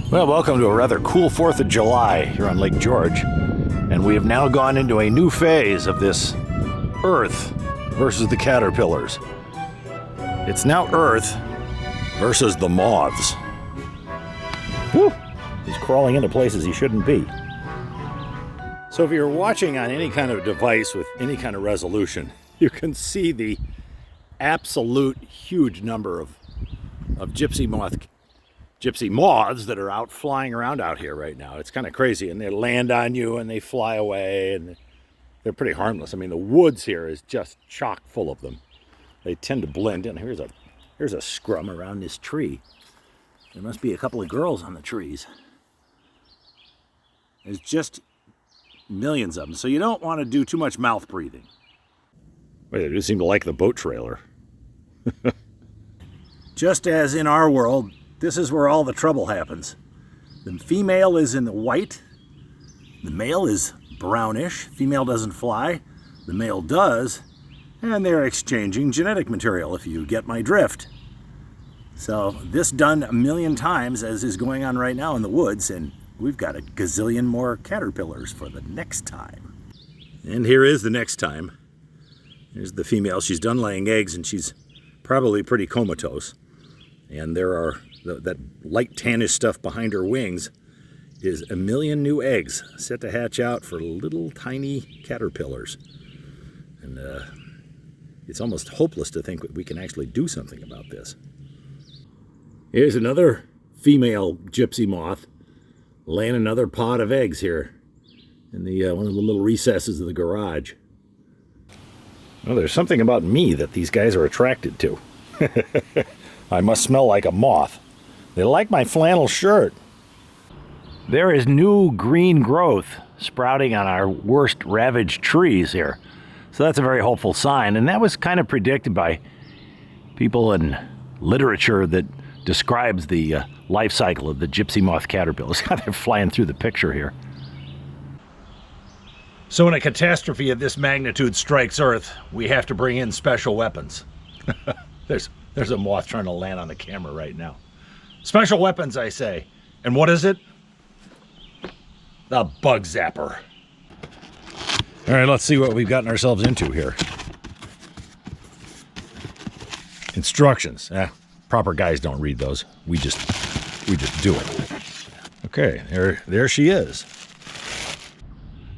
Well, welcome to a rather cool 4th of July here on Lake George. And we have now gone into a new phase of this Earth versus the caterpillars. It's now Earth versus the moths. Whew! He's crawling into places he shouldn't be. So if you're watching on any kind of device with any kind of resolution, you can see the absolute huge number of gypsy moths that are out flying around out here right now. It's kind of crazy, and they land on you and they fly away, and they're pretty harmless. I mean, the woods here is just chock full of them. They tend to blend in. Here's a scrum around this tree. There must be a couple of girls on the trees. There's just millions of them, so you don't want to do too much mouth breathing. Wait, they do seem to like the boat trailer. Just as in our world, this is where all the trouble happens. The female is in the white. The male is brownish. Female doesn't fly. The male does. And they're exchanging genetic material, if you get my drift. So this done a million times, as is going on right now in the woods, and we've got a gazillion more caterpillars for the next time. And here is the next time. Here's the female. She's done laying eggs, and she's probably pretty comatose. And there are that light tannish stuff behind her wings is a million new eggs set to hatch out for little tiny caterpillars. And it's almost hopeless to think that we can actually do something about this. Here's another female gypsy moth laying another pod of eggs here in the one of the little recesses of the garage. Well, there's something about me that these guys are attracted to. I must smell like a moth. They like my flannel shirt. There is new green growth sprouting on our worst ravaged trees here. So that's a very hopeful sign. And that was kind of predicted by people in literature that describes the life cycle of the gypsy moth caterpillars. They're flying through the picture here. So when a catastrophe of this magnitude strikes Earth, we have to bring in special weapons. There's a moth trying to land on the camera right now. Special weapons, I say. And what is it? The bug zapper. All right, let's see what we've gotten ourselves into here. Instructions. Proper guys don't read those. We just do it. Okay, there she is.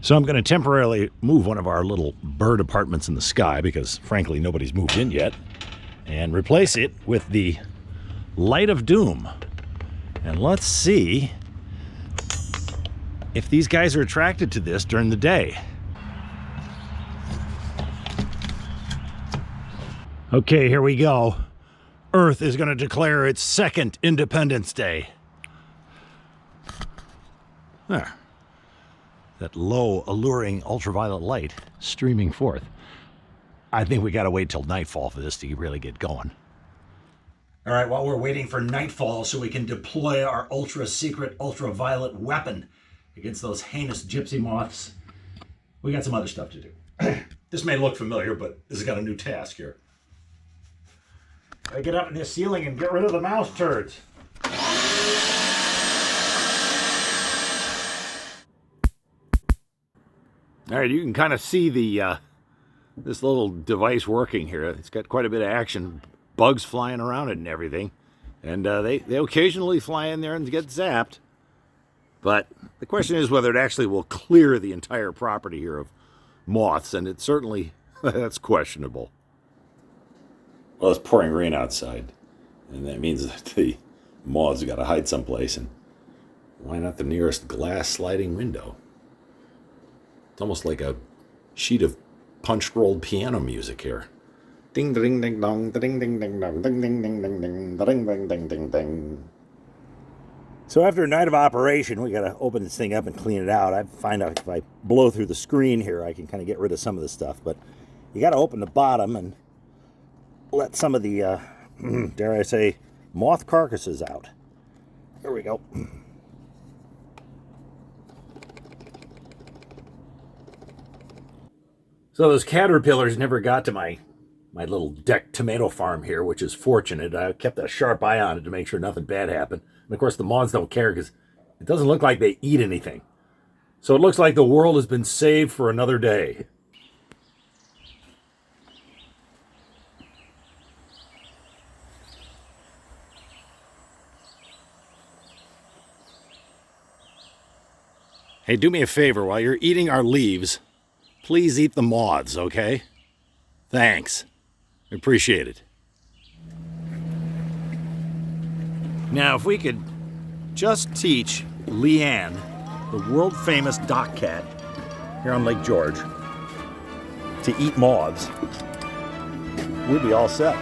So I'm going to temporarily move one of our little bird apartments in the sky because, frankly, nobody's moved in yet, and replace it with the light of doom. And let's see if these guys are attracted to this during the day. Okay, here we go. Earth is going to declare its second Independence Day. There. That low, alluring ultraviolet light streaming forth. I think we got to wait till nightfall for this to really get going. All right, while we're waiting for nightfall so we can deploy our ultra-secret ultraviolet weapon against those heinous gypsy moths, we got some other stuff to do. This may look familiar, but this has got a new task here. I get up in this ceiling and get rid of the mouse turds. All right, you can kind of see the this little device working here. It's got quite a bit of action, bugs flying around it and everything. And they occasionally fly in there and get zapped. But the question is whether it actually will clear the entire property here of moths, and it certainly, that's questionable. Well, it's pouring rain outside, and that means that the moths have got to hide someplace, and why not the nearest glass sliding window? It's almost like a sheet of punched rolled piano music here. Ding ding ding dong, ding ding ding dong, ding ding ding ding ding, ding ding ding ding ding. So after a night of operation, we got to open this thing up and clean it out. I find out if I blow through the screen here, I can kind of get rid of some of the stuff. But you got to open the bottom and let some of the, dare I say, moth carcasses out. There we go. So those caterpillars never got to my my little deck tomato farm here, which is fortunate. I kept a sharp eye on it to make sure nothing bad happened. And of course, the moths don't care because it doesn't look like they eat anything. So it looks like the world has been saved for another day. Hey, do me a favor, while you're eating our leaves, please eat the moths, okay? Thanks. Appreciate it. Now, if we could just teach Lianne, the world-famous dock cat here on Lake George, to eat moths, we'd be all set.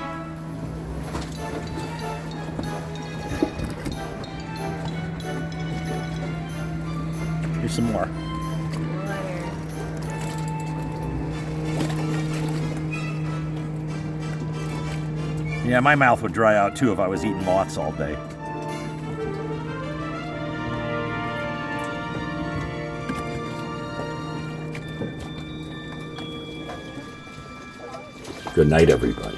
Here's some more. Yeah, my mouth would dry out too if I was eating moths all day. Good night, everybody.